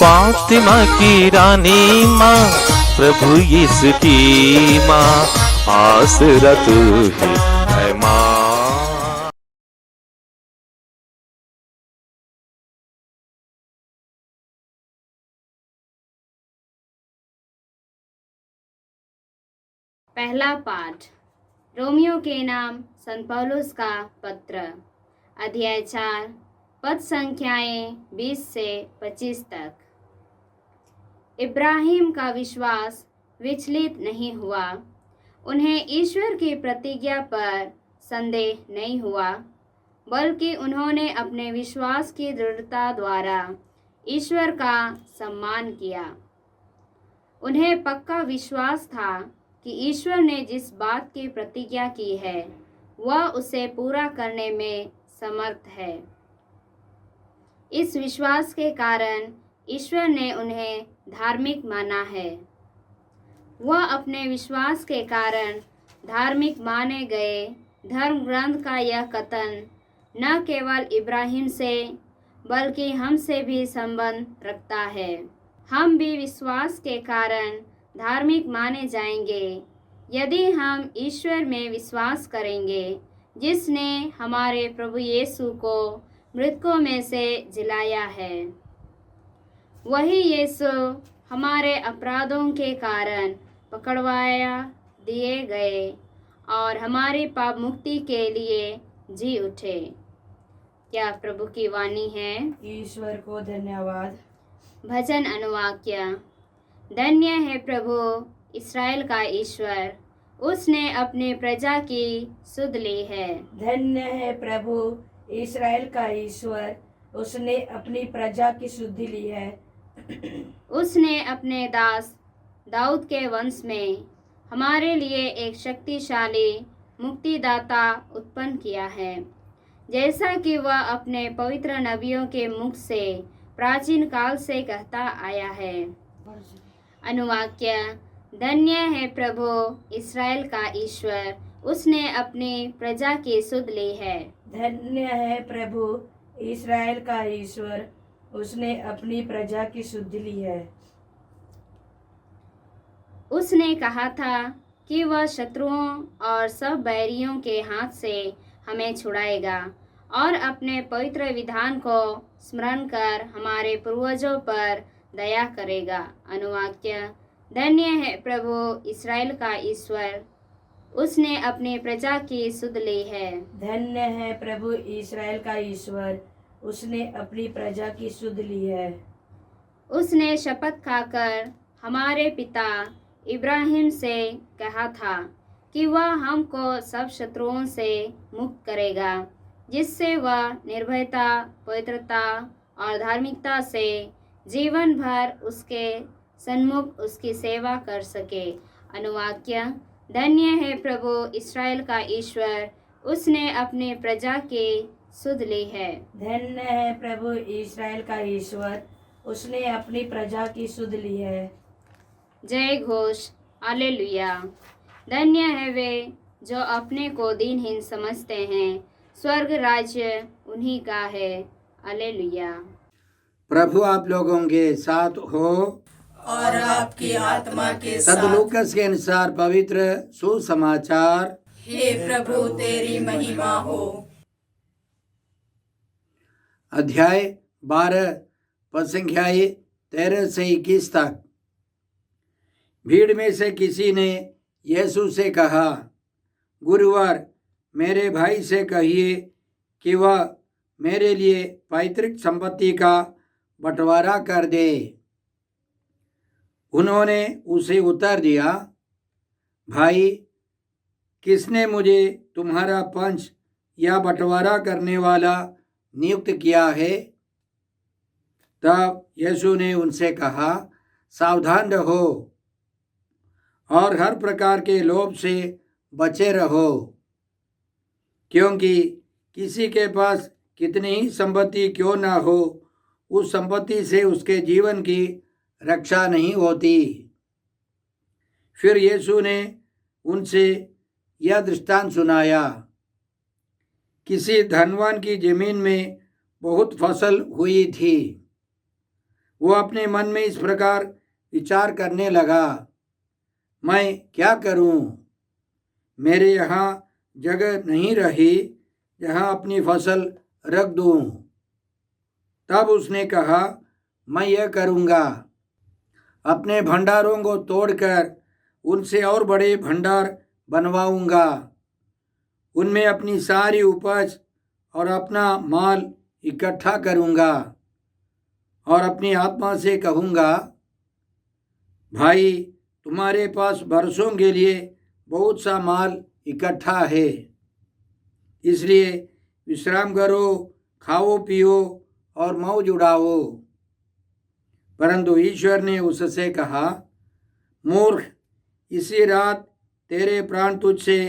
फातिमा की रानी माँ, प्रभु यीशु की माँ, आसरा तू ही है माँ। पहला पाठ रोमियो के नाम संत पौलुस का पत्र, अध्याय 4, पद संख्याएं 20 से 25 तक। इब्राहिम का विश्वास विचलित नहीं हुआ, उन्हें ईश्वर की प्रतिज्ञा पर संदेह नहीं हुआ, बल्कि उन्होंने अपने विश्वास की दृढ़ता द्वारा ईश्वर का सम्मान किया। उन्हें पक्का विश्वास था कि ईश्वर ने जिस बात की प्रतिज्ञा की है वह उसे पूरा करने में समर्थ है। इस विश्वास के कारण ईश्वर ने उन्हें धार्मिक माना है। वह अपने विश्वास के कारण धार्मिक माने गए। धर्म ग्रंथ का यह कथन न केवल इब्राहिम से बल्कि हमसे भी संबंध रखता है। हम भी विश्वास के कारण धार्मिक माने जाएंगे यदि हम ईश्वर में विश्वास करेंगे, जिसने हमारे प्रभु यीशु को मृतकों में से जिलाया है। वही यीशु हमारे अपराधों के कारण पकड़वाया दिए गए और हमारी पाप मुक्ति के लिए जी उठे। क्या प्रभु की वाणी है? ईश्वर को धन्यवाद। भजन अनुवाक्य। धन्य है प्रभु इस्राएल का ईश्वर, उसने अपनी प्रजा की सुध ली है। धन्य है प्रभु इस्राएल का ईश्वर, उसने अपनी प्रजा की शुद्धि ली है। उसने अपने दास दाऊद के वंश में हमारे लिए एक शक्तिशाली मुक्तिदाता उत्पन्न किया है, जैसा कि वह अपने पवित्र नबियों के मुख से प्राचीन काल से कहता आया है। अनुवाक्य। धन्य है प्रभु इस्राएल का ईश्वर, उसने अपनी प्रजा की सुध ली है। धन्य है प्रभु इस्राएल का ईश्वर, उसने अपनी प्रजा की शुद्धि ली है। उसने कहा था कि वह शत्रुओं और सब बैरियों के हाथ से हमें छुड़ाएगा और अपने पवित्र विधान को स्मरण कर हमारे पूर्वजों पर दया करेगा। अनुवाक्य। धन्य है प्रभु इस्राएल का ईश्वर, उसने अपनी प्रजा की सुध ली है। धन्य है प्रभु इस्राएल का ईश्वर, उसने अपनी प्रजा की शुद्ध ली है। उसने शपथ खाकर हमारे पिता इब्राहिम से कहा था कि वह हमको सब शत्रुओं से मुक्त करेगा, जिससे वह निर्भयता, पवित्रता और धार्मिकता से जीवन भर उसके सन्मुख उसकी सेवा कर सके। अनुवाक्य। धन्य है प्रभु इस्राएल का ईश्वर, उसने अपनी प्रजा की सुध ली है। धन्य है प्रभु इस्राएल का ईश्वर, उसने अपनी प्रजा की सुध ली है। जय घोष। हालेलुया। धन्य है वे जो अपने को दीनहीन समझते हैं, स्वर्ग राज्य उन्हीं का है। हालेलुया। प्रभु आप लोगों के साथ हो और आपकी आत्मा के संत साथ। लूकास के अनुसार पवित्र सुसमाचार। हे प्रभु तेरी महिमा हो। अध्याय 12 पद संख्याएं 13 से 21 तक। भीड़ में से किसी ने यीशु से कहा, गुरुवर, मेरे भाई से कहिए कि वह मेरे लिए पैतृक संपत्ति का बंटवारा कर दे। उन्होंने उसे उत्तर दिया, भाई, किसने मुझे तुम्हारा पंच या बंटवारा करने वाला नियुक्त किया है? तब यीशु ने उनसे कहा, सावधान रहो और हर प्रकार के लोभ से बचे रहो, क्योंकि किसी के पास कितनी ही संपत्ति क्यों ना हो, उस संपत्ति से उसके जीवन की रक्षा नहीं होती। फिर यीशु ने उनसे यह दृष्टांत सुनाया, किसी धनवान की जमीन में बहुत फसल हुई थी। वो अपने मन में इस प्रकार विचार करने लगा, मैं क्या करूं? मेरे यहाँ जगह नहीं रही जहाँ अपनी फसल रख दूं। तब उसने कहा, मैं यह करूँगा, अपने भंडारों को तोड़कर उनसे और बड़े भंडार बनवाऊंगा, उनमें अपनी सारी उपज और अपना माल इकट्ठा करूँगा और अपनी आत्मा से कहूँगा, भाई तुम्हारे पास बरसों के लिए बहुत सा माल इकट्ठा है, इसलिए विश्राम करो, खाओ पियो और मौज उड़ाओ। परंतु ईश्वर ने उससे कहा, मूर्ख, इसी रात तेरे प्राण तुझसे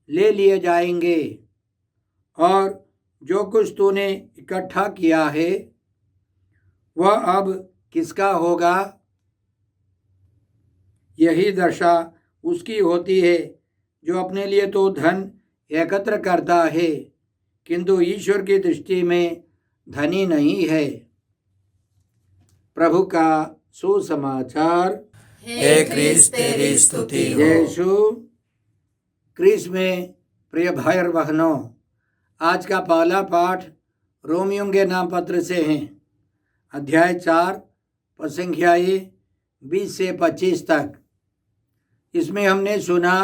ले लिए जाएंगे और जो कुछ तूने इकट्ठा किया है वह अब किसका होगा? यही दशा उसकी होती है जो अपने लिए तो धन एकत्र करता है किंतु ईश्वर की दृष्टि में धनी नहीं है। प्रभु का सुसमाचार। हे क्रिस्त तेरी स्तुति हो। यीशु क्रिस्त में प्रिय भाई और बहनों, आज का पहला पाठ रोमियों के नाम पत्र से है, अध्याय 4 पद संख्या 20 से 25 तक। इसमें हमने सुना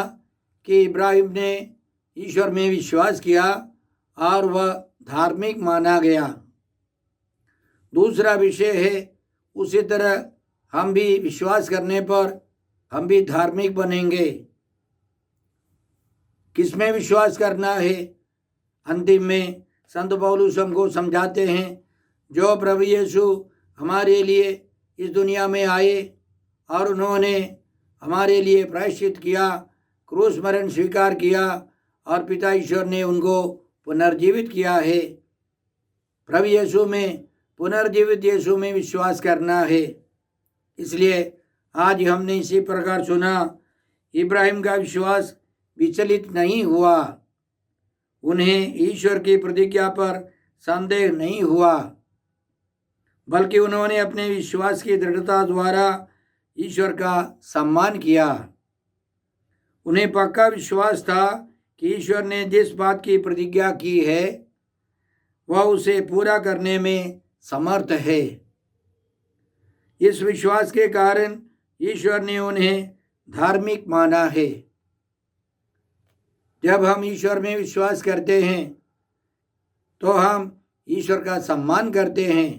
कि इब्राहिम ने ईश्वर में विश्वास किया और वह धार्मिक माना गया। दूसरा विषय है, उसी तरह हम भी विश्वास करने पर हम भी धार्मिक बनेंगे। किसमें विश्वास करना है? अंतिम में संत पौलुस हमको समझाते हैं, जो प्रभु यीशु हमारे लिए इस दुनिया में आए और उन्होंने हमारे लिए प्रायश्चित किया, क्रूस मरण स्वीकार किया और पिता ईश्वर ने उनको पुनर्जीवित किया है। प्रभु यीशु में, पुनर्जीवित यीशु में विश्वास करना है। इसलिए आज हमने इसी प्रकार सुना, इब्राहिम का विश्वास विचलित नहीं हुआ, उन्हें ईश्वर की प्रतिज्ञा पर संदेह नहीं हुआ, बल्कि उन्होंने अपने विश्वास की दृढ़ता द्वारा ईश्वर का सम्मान किया। उन्हें पक्का विश्वास था कि ईश्वर ने जिस बात की प्रतिज्ञा की है वह उसे पूरा करने में समर्थ है। इस विश्वास के कारण ईश्वर ने उन्हें धार्मिक माना है। जब हम ईश्वर में विश्वास करते हैं तो हम ईश्वर का सम्मान करते हैं।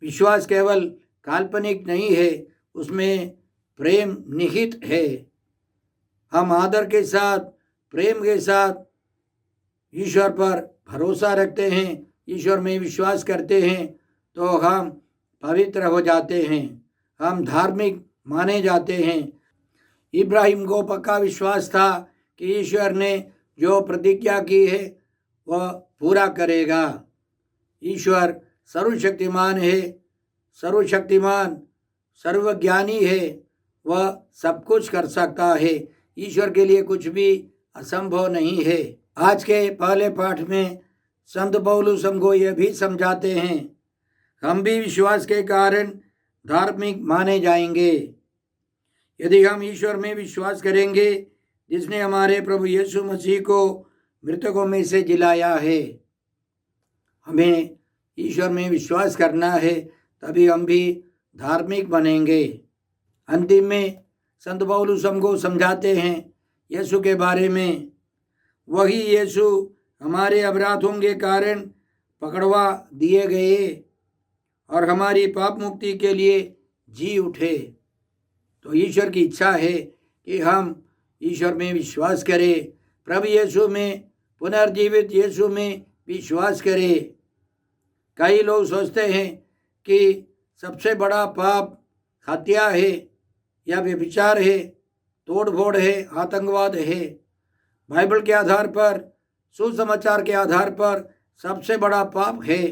विश्वास केवल काल्पनिक नहीं है, उसमें प्रेम निहित है। हम आदर के साथ, प्रेम के साथ ईश्वर पर भरोसा रखते हैं, ईश्वर में विश्वास करते हैं तो हम पवित्र हो जाते हैं, हम धार्मिक माने जाते हैं। इब्राहिम को पक्का विश्वास था कि ईश्वर ने जो प्रतिज्ञा की है वह पूरा करेगा। ईश्वर सर्वशक्तिमान है, सर्वशक्तिमान, सर्वज्ञानी है, वह सब कुछ कर सकता है। ईश्वर के लिए कुछ भी असंभव नहीं है। आज के पहले पाठ में संत पौलुस हमको यह भी समझाते हैं, हम भी विश्वास के कारण धार्मिक माने जाएंगे। यदि हम ईश्वर में विश्वास करेंगे जिसने हमारे प्रभु यीशु मसीह को मृतकों में से जिलाया है, हमें ईश्वर में विश्वास करना है, तभी हम भी धार्मिक बनेंगे। अंतिम में संत पौलुस हमको समझाते हैं यीशु के बारे में, वही यीशु हमारे अपराधों के कारण पकड़वा दिए गए और हमारी पाप मुक्ति के लिए जी उठे। तो ईश्वर की इच्छा है कि हम ईश्वर में विश्वास करें, प्रभु यीशु में, पुनर्जीवित यीशु में विश्वास करें। कई लोग सोचते हैं कि सबसे बड़ा पाप हत्या है या व्यभिचार है, तोड़ फोड़ है, आतंकवाद है। बाइबल के आधार पर, सुसमाचार के आधार पर सबसे बड़ा पाप है।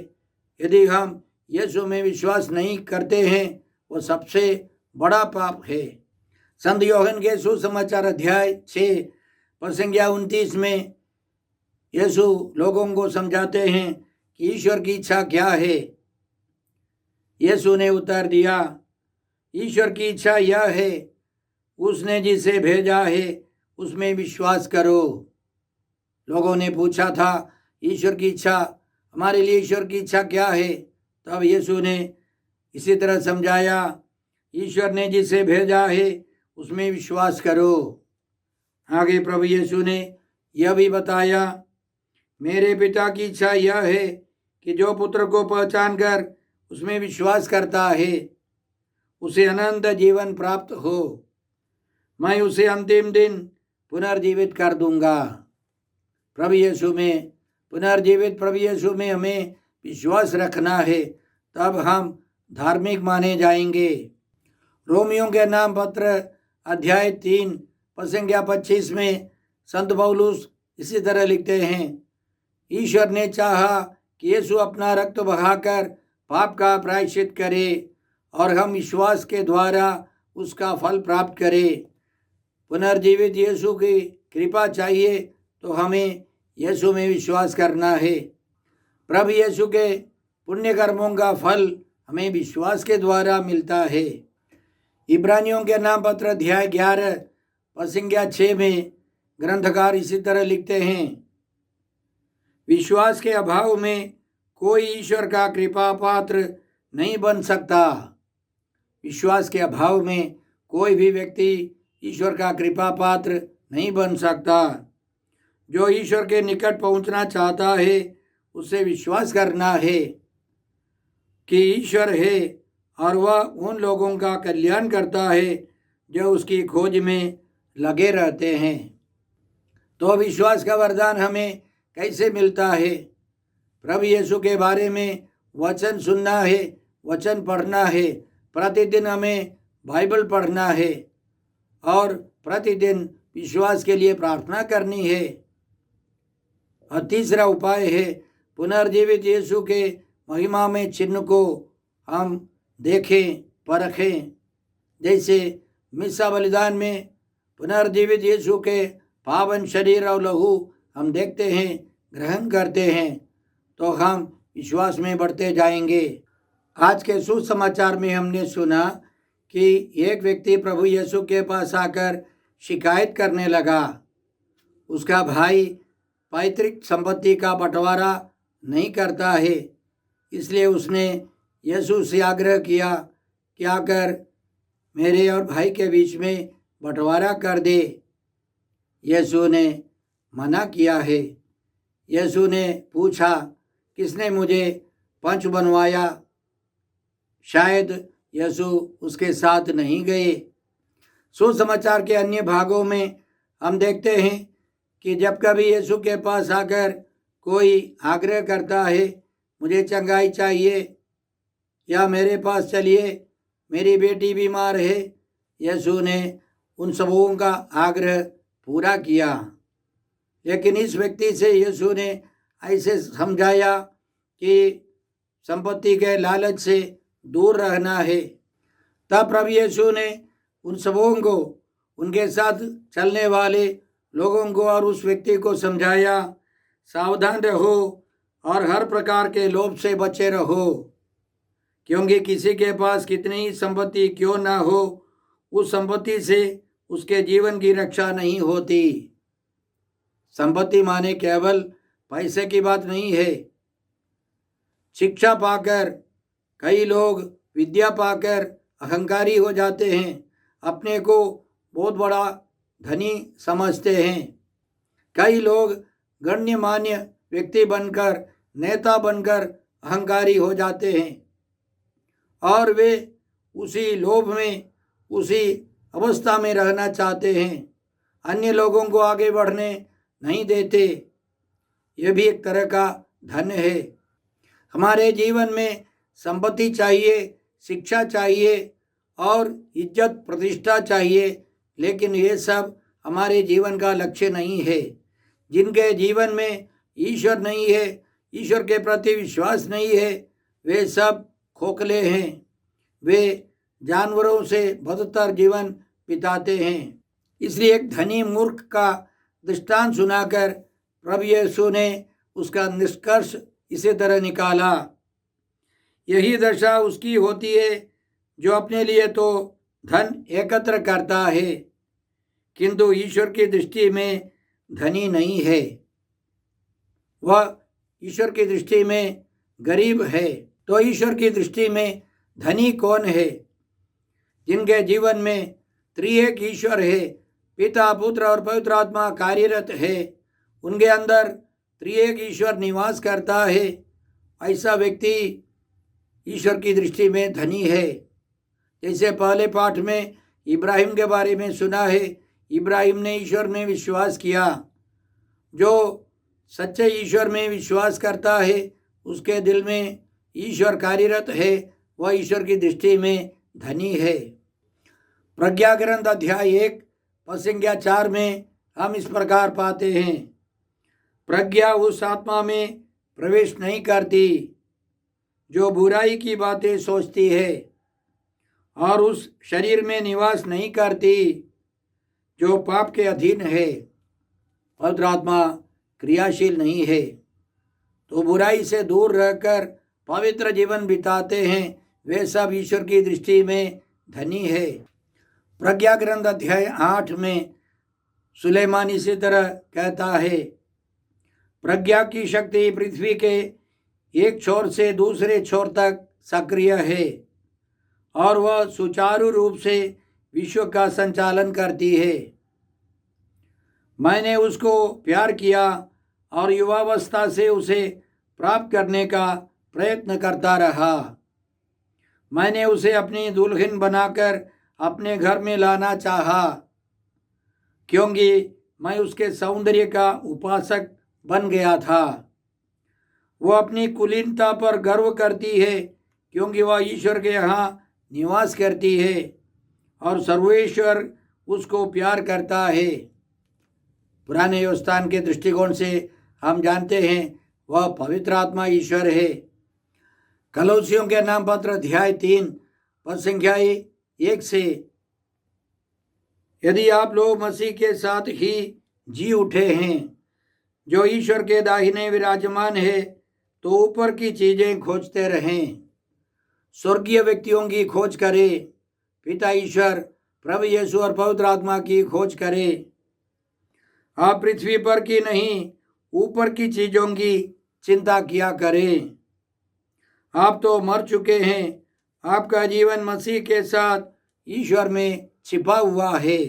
यदि हम यीशु में विश्वास नहीं करते हैं वो सबसे बड़ा पाप है। संत यूहन्ना के सुसमाचार अध्याय 6 पद संख्या 29 में यीशु लोगों को समझाते हैं कि ईश्वर की इच्छा क्या है। यीशु ने उत्तर दिया, ईश्वर की इच्छा यह है, उसने जिसे भेजा है उसमें विश्वास करो। लोगों ने पूछा था, ईश्वर की इच्छा, हमारे लिए ईश्वर की इच्छा क्या है? तब यीशु ने इसी तरह समझाया, ईश्वर ने जिसे भेजा है उसमें विश्वास करो। आगे प्रभु यीशु ने यह भी बताया, मेरे पिता की इच्छा यह है कि जो पुत्र को पहचान कर उसमें विश्वास करता है उसे अनंत जीवन प्राप्त हो। मैं उसे अंतिम दिन पुनर्जीवित कर दूंगा। प्रभु यीशु में पुनर्जीवित प्रभु यीशु में हमें विश्वास रखना है, तब हम धार्मिक माने जाएंगे। रोमियों के नाम पत्र अध्याय 3 पद संख्या 25 में संत पौलुस इसी तरह लिखते हैं, ईश्वर ने चाहा कि यीशु अपना रक्त बहाकर पाप का प्रायश्चित करे और हम विश्वास के द्वारा उसका फल प्राप्त करें। पुनर्जीवित यीशु की कृपा चाहिए तो हमें यीशु में विश्वास करना है। प्रभु यीशु के पुण्य कर्मों का फल हमें विश्वास के द्वारा मिलता है। इब्रानियों के नाम पत्र अध्याय 11 पद संख्या 6 में ग्रंथकार इसी तरह लिखते हैं, विश्वास के अभाव में कोई ईश्वर का कृपा पात्र नहीं बन सकता। विश्वास के अभाव में कोई भी व्यक्ति ईश्वर का कृपा पात्र नहीं बन सकता। जो ईश्वर के निकट पहुंचना चाहता है उसे विश्वास करना है कि ईश्वर है और वह उन लोगों का कल्याण करता है जो उसकी खोज में लगे रहते हैं। तो विश्वास का वरदान हमें कैसे मिलता है? प्रभु यीशु के बारे में वचन सुनना है, वचन पढ़ना है, प्रतिदिन हमें बाइबल पढ़ना है और प्रतिदिन विश्वास के लिए प्रार्थना करनी है। और तीसरा उपाय है, पुनर्जीवित यीशु के महिमा में चिन्ह को हम देखें, परखें। जैसे मिस्सा बलिदान में पुनर्जीवित यीशु के पावन शरीर और लहू हम देखते हैं, ग्रहण करते हैं, तो हम विश्वास में बढ़ते जाएंगे। आज के सुसमाचार में हमने सुना कि एक व्यक्ति प्रभु यीशु के पास आकर शिकायत करने लगा। उसका भाई पैतृक संपत्ति का बंटवारा नहीं करता है, इसलिए उसने यीशु से आग्रह किया कि आकर मेरे और भाई के बीच में बंटवारा कर दे। यीशु ने मना किया है। यीशु ने पूछा, किसने मुझे पंच बनवाया? शायद यीशु उसके साथ नहीं गए। सुसमाचार के अन्य भागों में हम देखते हैं कि जब कभी यीशु के पास आकर कोई आग्रह करता है, मुझे चंगाई चाहिए या मेरे पास चलिए, मेरी बेटी बीमार है, यीशु ने उन सबों का आग्रह पूरा किया। लेकिन इस व्यक्ति से यीशु ने ऐसे समझाया कि संपत्ति के लालच से दूर रहना है। तब प्रभु यीशु ने उन सबों को, उनके साथ चलने वाले लोगों को और उस व्यक्ति को समझाया, सावधान रहो और हर प्रकार के लोभ से बचे रहो, क्योंकि किसी के पास कितनी ही संपत्ति क्यों ना हो, उस संपत्ति से उसके जीवन की रक्षा नहीं होती। संपत्ति माने केवल पैसे की बात नहीं है। शिक्षा पाकर कई लोग, विद्या पाकर अहंकारी हो जाते हैं, अपने को बहुत बड़ा धनी समझते हैं। कई लोग गण्यमान्य व्यक्ति बनकर, नेता बनकर अहंकारी हो जाते हैं और वे उसी लोभ में, उसी अवस्था में रहना चाहते हैं, अन्य लोगों को आगे बढ़ने नहीं देते। यह भी एक तरह का धन है। हमारे जीवन में संपत्ति चाहिए, शिक्षा चाहिए और इज्जत प्रतिष्ठा चाहिए, लेकिन ये सब हमारे जीवन का लक्ष्य नहीं है। जिनके जीवन में ईश्वर नहीं है, ईश्वर के प्रति विश्वास नहीं है, वे सब खोखले हैं। वे जानवरों से बदतर जीवन बिताते हैं। इसलिए एक धनी मूर्ख का दृष्टांत सुनाकर प्रभु यीशु ने उसका निष्कर्ष इसी तरह निकाला, यही दशा उसकी होती है जो अपने लिए तो धन एकत्र करता है किंतु ईश्वर की दृष्टि में धनी नहीं है। वह ईश्वर की दृष्टि में गरीब है। तो ईश्वर की दृष्टि में धनी कौन है? जिनके जीवन में त्रिएक ईश्वर है, पिता, पुत्र और पवित्र आत्मा कार्यरत है, उनके अंदर त्रिएक ईश्वर निवास करता है। ऐसा व्यक्ति ईश्वर की दृष्टि में धनी है। जैसे पहले पाठ में इब्राहिम के बारे में सुना है, इब्राहिम ने ईश्वर में विश्वास किया। जो सच्चे ईश्वर में विश्वास करता है उसके दिल में ईश्वर कार्यरत है, वह ईश्वर की दृष्टि में धनी है। प्रज्ञा ग्रंथ अध्याय 1 पद संख्या 4 में हम इस प्रकार पाते हैं, प्रज्ञा उस आत्मा में प्रवेश नहीं करती जो बुराई की बातें सोचती है, और उस शरीर में निवास नहीं करती जो पाप के अधीन है। पवित्र आत्मा क्रियाशील नहीं है, तो बुराई से दूर रहकर पवित्र जीवन बिताते हैं, वे सब ईश्वर की दृष्टि में धनी है। प्रज्ञा ग्रंथ अध्याय 8 में सुलेमान इसी तरह कहता है, प्रज्ञा की शक्ति पृथ्वी के एक छोर से दूसरे छोर तक सक्रिय है और वह सुचारू रूप से विश्व का संचालन करती है। मैंने उसको प्यार किया और युवावस्था से उसे प्राप्त करने का प्रयत्न करता रहा। मैंने उसे अपनी दुल्हन बनाकर अपने घर में लाना चाहा, क्योंकि मैं उसके सौंदर्य का उपासक बन गया था। वह अपनी कुलीनता पर गर्व करती है, क्योंकि वह ईश्वर के यहाँ निवास करती है और सर्वेश्वर उसको प्यार करता है। पुराने योगस्थान के दृष्टिकोण से हम जानते हैं वह पवित्र आत्मा ईश्वर है। कलोसियों के नाम पत्र अध्याय 3 पद संख्या 1 से, यदि आप लोग मसीह के साथ ही जी उठे हैं जो ईश्वर के दाहिने विराजमान है, तो ऊपर की चीजें खोजते रहें, स्वर्गीय व्यक्तियों की खोज करें, पिता ईश्वर, प्रभु यीशु और पवित्र आत्मा की खोज करें। आप पृथ्वी पर की नहीं, ऊपर की चीजों की चिंता किया करें। आप तो मर चुके हैं, आपका जीवन मसीह के साथ ईश्वर में छिपा हुआ है।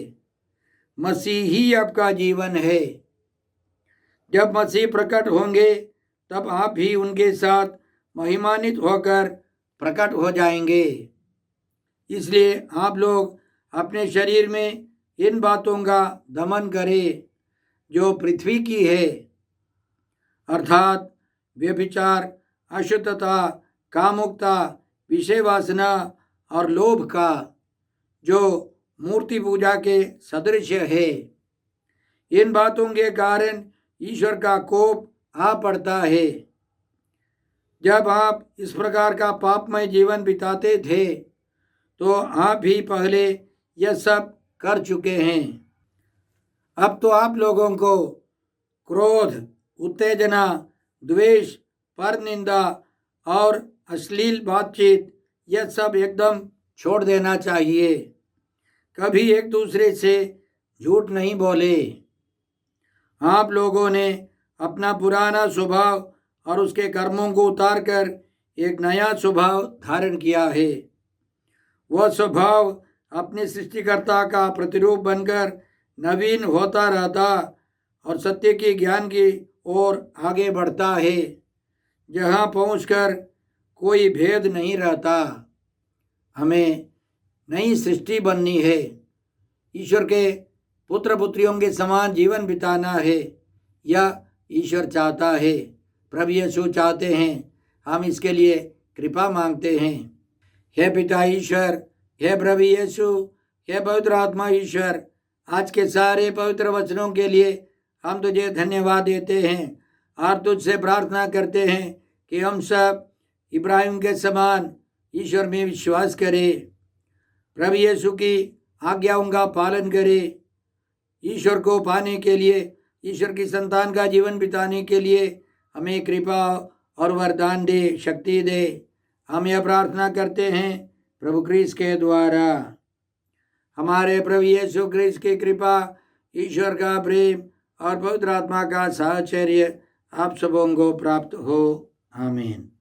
मसीह ही आपका जीवन है। जब मसीह प्रकट होंगे तब आप भी उनके साथ महिमान्वित होकर प्रकट हो जाएंगे। इसलिए आप लोग अपने शरीर में इन बातों का दमन करें जो पृथ्वी की है, अर्थात व्यभिचार, अशुद्धता, कामुकता, विषय वासना और लोभ का, जो मूर्ति पूजा के सदृश है। इन बातों के कारण ईश्वर का कोप आ पड़ता है। जब आप इस प्रकार का पापमय जीवन बिताते थे तो आप भी पहले यह सब कर चुके हैं। अब तो आप लोगों को क्रोध, उत्तेजना, द्वेष, परनिंदा और अश्लील बातचीत, यह सब एकदम छोड़ देना चाहिए। कभी एक दूसरे से झूठ नहीं बोले। आप लोगों ने अपना पुराना स्वभाव और उसके कर्मों को उतारकर एक नया स्वभाव धारण किया है। वह स्वभाव अपने सृष्टिकर्ता का प्रतिरूप बनकर नवीन होता रहता और सत्य के ज्ञान की ओर आगे बढ़ता है, जहाँ पहुंचकर कोई भेद नहीं रहता। हमें नई सृष्टि बननी है, ईश्वर के पुत्र पुत्रियों के समान जीवन बिताना है। यह ईश्वर चाहता है, प्रभु यीशु चाहते हैं। हम इसके लिए कृपा मांगते हैं। हे पिता ईश्वर, हे प्रभु यीशु, हे पवित्र आत्मा ईश्वर, आज के सारे पवित्र वचनों के लिए हम तुझे धन्यवाद देते हैं और तुझसे प्रार्थना करते हैं कि हम सब इब्राहिम के समान ईश्वर में विश्वास करें, प्रभु यीशु की आज्ञाओं का पालन करें, ईश्वर को पाने के लिए, ईश्वर की संतान का जीवन बिताने के लिए हमें कृपा और वरदान दे, शक्ति दे। हम यह प्रार्थना करते हैं प्रभु क्रिस्त के द्वारा। हमारे प्रभु यीशु क्रिस्त की कृपा, ईश्वर का प्रेम और पवित्र आत्मा का साहचर्य आप सबों को प्राप्त हो। आमीन।